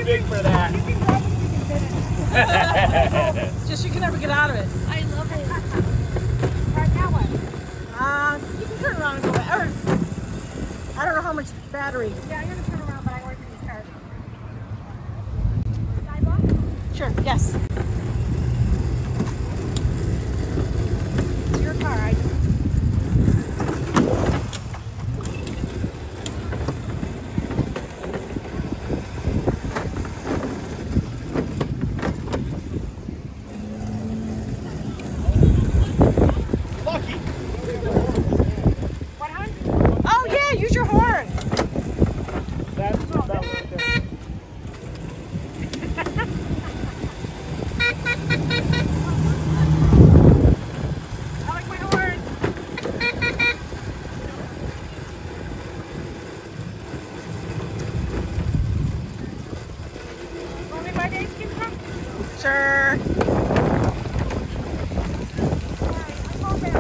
big for that. Just you can never get out of it. I love it. Right now what? You can turn around and go back. Or, I don't know how much battery. Yeah, I'm gonna turn around, but I wait for these cars. Sure, yes. It's your car. I just... Lucky. 100? Oh yeah, use your horn. That's about right there. I like my horn. Want me to buy the ice cream truck? Sure. Alright, I'll go back.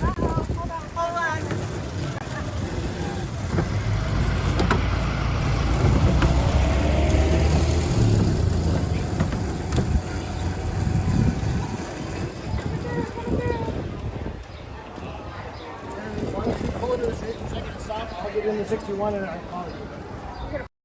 Hold on. Hold on. Why don't you pull into the second stop? I'll get in the 61 and I'll